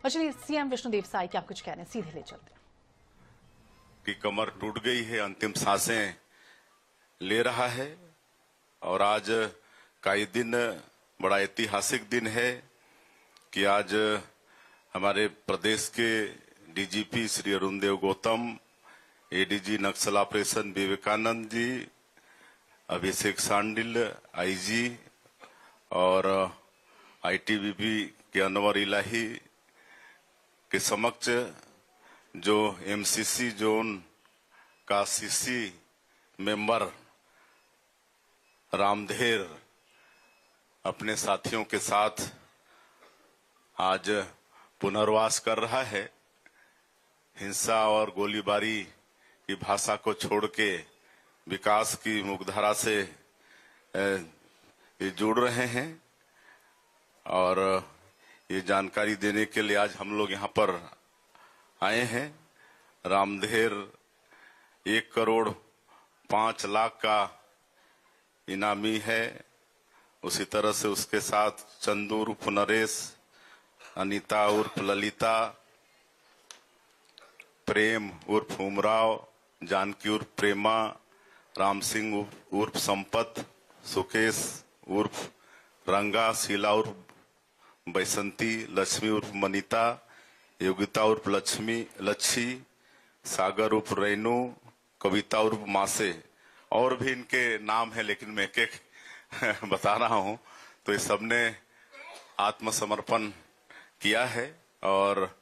और चलिए सीएम विष्णुदेव साय क्या कुछ कह रहे हैं, सीधे ले चलते हैं। कि कमर टूट गई है, अंतिम सांसें ले रहा है। और आज का ये दिन बड़ा ऐतिहासिक दिन है कि आज हमारे प्रदेश के डीजीपी श्री अरुण देव गौतम, एडीजी नक्सल ऑपरेशन विवेकानंद जी, अभिषेक सांडिल आईजी और आईटीबीपी के अनवर इलाही के समक्ष जो एमसीसी जोन का सीसी मेंबर रामधेर अपने साथियों के साथ आज पुनर्वास कर रहा है। हिंसा और गोलीबारी की भाषा को छोड़ के विकास की मुखधारा से ये जुड़ रहे हैं और ये जानकारी देने के लिए आज हम लोग यहाँ पर आए हैं। रामधेर 1,05,00,000 का इनामी है। उसी तरह से उसके साथ चंदू उर्फ नरेश, अनीता उर्फ ललिता, प्रेम उर्फ उमराव, जानकी उर्फ प्रेमा, राम सिंह उर्फ संपत, सुकेश उर्फ रंगा, शीला उर्फ बैसंती, लक्ष्मी उर्फ मनीता, योगिता उर्फ लच्छी, सागर उर्फ रेनू, कविता उर्फ मासे। और भी इनके नाम है लेकिन मैं एक बता रहा हूं। तो ये सबने आत्मसमर्पण किया है और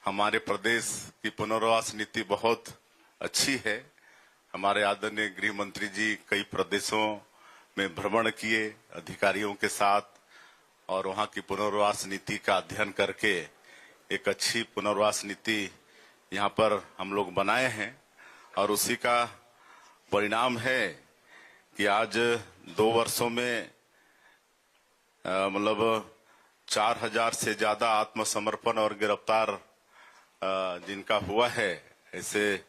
हमारे प्रदेश की पुनर्वास नीति बहुत अच्छी है। हमारे आदरणीय गृह मंत्री जी कई प्रदेशों में भ्रमण किए अधिकारियों के साथ और वहां की पुनर्वास नीति का अध्ययन करके एक अच्छी पुनर्वास नीति यहाँ पर हम लोग बनाए हैं और उसी का परिणाम है कि आज 2 वर्षों में मतलब 4,000 से ज्यादा आत्मसमर्पण और गिरफ्तार जिनका हुआ है, ऐसे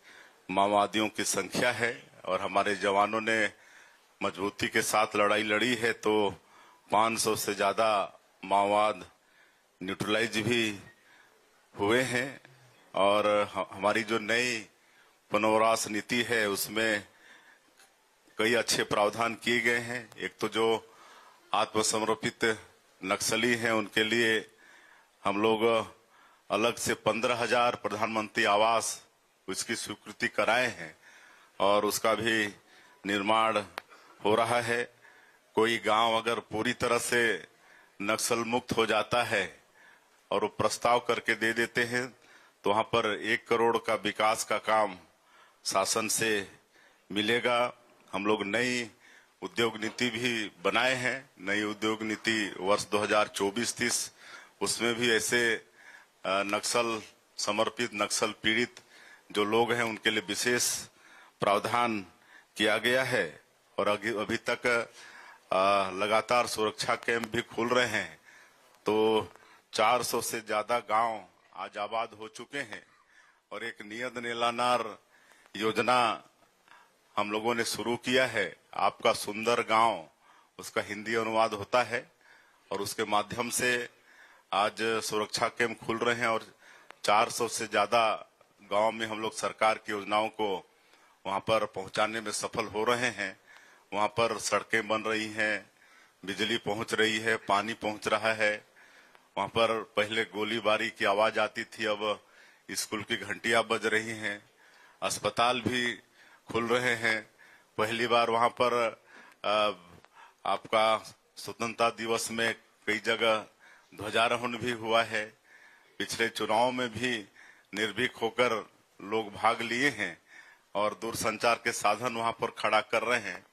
माओवादियों की संख्या है। और हमारे जवानों ने मजबूती के साथ लड़ाई लड़ी है तो 500 से ज्यादा माओवाद न्यूट्रलाइज भी हुए हैं। और हमारी जो नई पुनर्वास नीति है उसमें कई अच्छे प्रावधान किए गए हैं। एक तो जो आत्मसमर्पित नक्सली हैं उनके लिए हम लोग अलग से 15,000 प्रधानमंत्री आवास उसकी स्वीकृति कराए हैं और उसका भी निर्माण हो रहा है। कोई गांव अगर पूरी तरह से नक्सल मुक्त हो जाता है और वो प्रस्ताव करके दे देते हैं तो वहां पर 1 करोड़ का विकास का काम शासन से मिलेगा। हम लोग नई उद्योग नीति भी बनाए हैं। नई उद्योग नीति वर्ष 2024-30 उसमें भी ऐसे नक्सल समर्पित, नक्सल पीड़ित जो लोग हैं उनके लिए विशेष प्रावधान किया गया है। और अभी तक लगातार सुरक्षा कैंप भी खुल रहे हैं तो 400 से ज्यादा गांव आज आबाद हो चुके हैं। और एक नियत नीलानार योजना हम लोगों ने शुरू किया है, आपका सुंदर गांव, उसका हिंदी अनुवाद होता है और उसके माध्यम से आज सुरक्षा कैंप खुल रहे हैं और 400 से ज्यादा गांव में हम लोग सरकार की योजनाओं को वहां पर पहुंचाने में सफल हो रहे हैं। वहां पर सड़कें बन रही हैं, बिजली पहुंच रही है, पानी पहुंच रहा है। वहां पर पहले गोलीबारी की आवाज आती थी, अब स्कूल की घंटियां बज रही हैं, अस्पताल भी खुल रहे हैं। पहली बार वहां पर आपका स्वतंत्रता दिवस में कई जगह ध्वजारोहण भी हुआ है। पिछले चुनाव में भी निर्भीक होकर लोग भाग लिए हैं और दूरसंचार के साधन वहां पर खड़ा कर रहे हैं।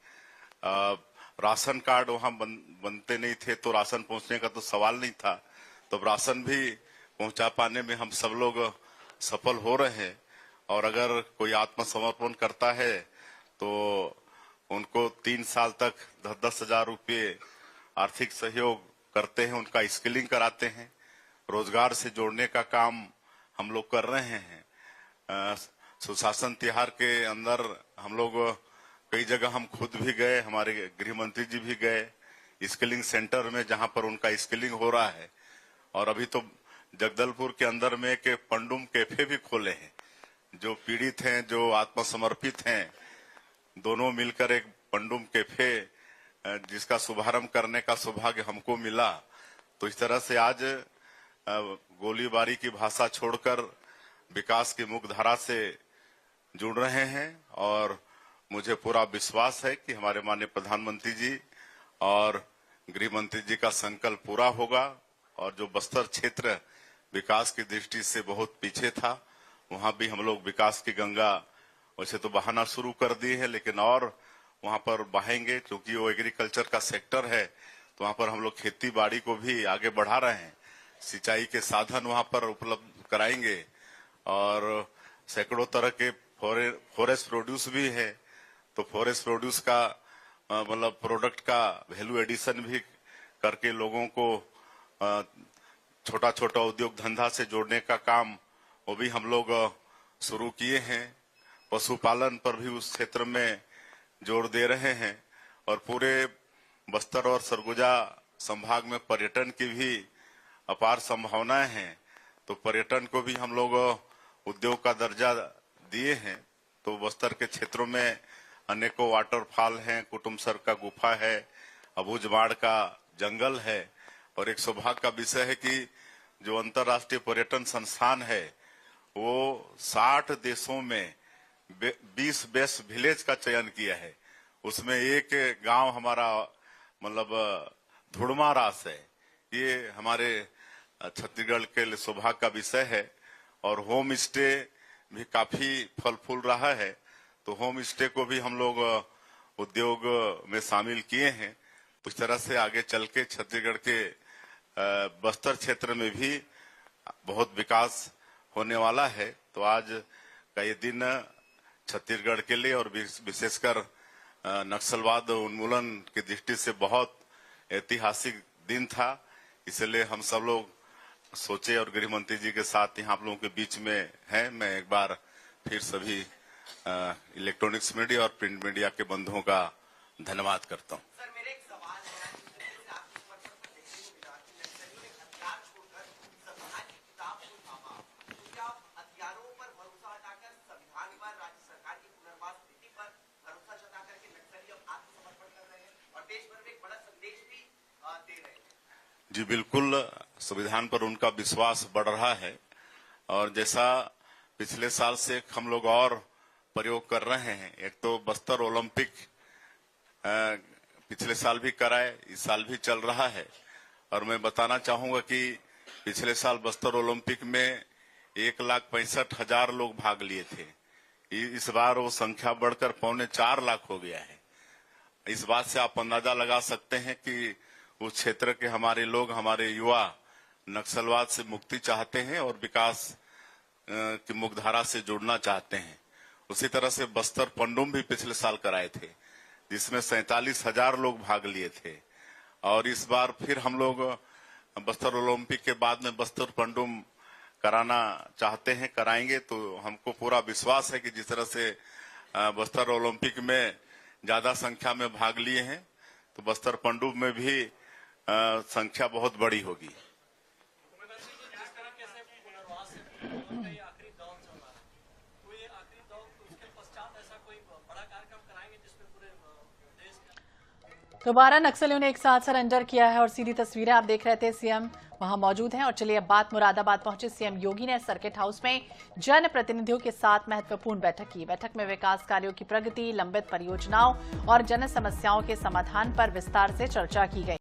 राशन कार्ड वहां बनते नहीं थे तो राशन पहुंचने का तो सवाल नहीं था, तो राशन भी पहुंचा पाने में हम सब लोग सफल हो रहे हैं। और अगर कोई आत्मसमर्पण करता है तो उनको 3 साल तक 10,000 रुपये आर्थिक सहयोग करते हैं, उनका स्किलिंग कराते हैं, रोजगार से जोड़ने का काम हम लोग कर रहे हैं। सुशासन तिहार के अंदर हम लोग कई जगह हम खुद भी गए, हमारे गृह मंत्री जी भी गए स्किलिंग सेंटर में जहां पर उनका स्किलिंग हो रहा है। और अभी तो जगदलपुर के अंदर में एक पंडुम कैफे भी खोले हैं। जो पीड़ित हैं, जो आत्मसमर्पित हैं, दोनों मिलकर एक पंडुम कैफे जिसका शुभारंभ करने का सौभाग्य हमको मिला। तो इस तरह से आज गोलीबारी की भाषा छोड़कर विकास की मुख्यधारा से जुड़ रहे हैं और मुझे पूरा विश्वास है कि हमारे माननीय प्रधानमंत्री जी और गृह मंत्री जी का संकल्प पूरा होगा। और जो बस्तर क्षेत्र विकास की दृष्टि से बहुत पीछे था, वहां भी हम लोग विकास की गंगा वैसे तो बहाना शुरू कर दी है, लेकिन और वहां पर बहाएंगे, क्योंकि वो एग्रीकल्चर का सेक्टर है। तो वहां पर हम लोग खेती बाड़ी को भी आगे बढ़ा रहे हैं, सिंचाई के साधन वहां पर उपलब्ध कराएंगे और सैकड़ों तरह के फॉरेस्ट प्रोड्यूस भी है। तो फॉरेस्ट प्रोड्यूस का मतलब प्रोडक्ट का वैल्यू एडिशन भी करके लोगों को छोटा छोटा उद्योग धंधा से जोड़ने का काम वो भी हम लोग शुरू किए हैं। पशुपालन पर भी उस क्षेत्र में जोर दे रहे हैं और पूरे बस्तर और सरगुजा संभाग में पर्यटन की भी अपार संभावनाएं हैं। तो पर्यटन को भी हम लोग उद्योग का दर्जा दिए हैं। तो बस्तर के क्षेत्रों में अनेकों वाटरफॉल हैं, कुटुमसर का गुफा है, अबूझमाड़ का जंगल है। और एक सौभाग्य का विषय है कि जो अंतर्राष्ट्रीय पर्यटन संस्थान है वो 60 देशों में 20 बेस्ट विलेज का चयन किया है। उसमें एक गांव हमारा मतलब धुड़मा रास है। ये हमारे छत्तीसगढ़ के लिए सौभाग्य का विषय है। और होम स्टे भी काफी फल फूल रहा है। तो होम स्टे को भी हम लोग उद्योग में शामिल किए हैं। उस तरह से आगे चल के छत्तीसगढ़ के बस्तर क्षेत्र में भी बहुत विकास होने वाला है। तो आज का ये दिन छत्तीसगढ़ के लिए और विशेषकर नक्सलवाद उन्मूलन की दृष्टि से बहुत ऐतिहासिक दिन था। इसलिए हम सब लोग सोचे और गृह मंत्री जी के साथ यहाँ आप लोगों के बीच में हैं। मैं एक बार फिर सभी इलेक्ट्रॉनिक्स मीडिया और प्रिंट मीडिया के बंधुओं का धन्यवाद करता हूँ। सर, मेरे एक सवाल है कि आपके समर्थन पर देखने को मिला कि नक्सलियों ने हथियार छोड़कर संविधान की किताब को थामा। तो क्या आप हथियारों पर भरोसा हटाकर संविधान पर, राज्य सरकार की पुनर्वास नीति पर भरोसा जता करके नक्सली अब आत्मसमर्पण कर रहे हैं और देश भर में एक बड़ा संदेश भी दे रहे हैं? जी बिल्कुल, संविधान पर उनका विश्वास बढ़ रहा है। और जैसा पिछले साल से हम लोग और प्रयोग कर रहे हैं। एक तो बस्तर ओलंपिक पिछले साल भी कराए, इस साल भी चल रहा है। और मैं बताना चाहूंगा कि पिछले साल बस्तर ओलंपिक में 1,65,000 लोग भाग लिए थे। इस बार वो संख्या बढ़कर 3.25 लाख हो गया है। इस बात से आप अंदाजा लगा सकते हैं कि उस क्षेत्र के हमारे लोग, हमारे युवा नक्सलवाद से मुक्ति चाहते हैं और विकास की मुख्यधारा से जुड़ना चाहते हैं। उसी तरह से बस्तर पंडुम भी पिछले साल कराए थे, जिसमें 47,000 लोग भाग लिए थे। और इस बार फिर हम लोग बस्तर ओलंपिक के बाद में बस्तर पंडुम कराना चाहते हैं, कराएंगे। तो हमको पूरा विश्वास है कि जिस तरह से बस्तर ओलंपिक में ज्यादा संख्या में भाग लिए हैं, तो बस्तर पंडुम में भी संख्या बहुत बड़ी होगी। दोबारा नक्सलियों ने एक साथ सरेंडर किया है और सीधी तस्वीरें आप देख रहे थे। सीएम वहां मौजूद हैं और चलिए अब बात मुरादाबाद पहुंचे सीएम योगी ने सर्किट हाउस में जन प्रतिनिधियों के साथ महत्वपूर्ण बैठक की। बैठक में विकास कार्यों की प्रगति, लंबित परियोजनाओं और जन समस्याओं के समाधान पर विस्तार से चर्चा की गई।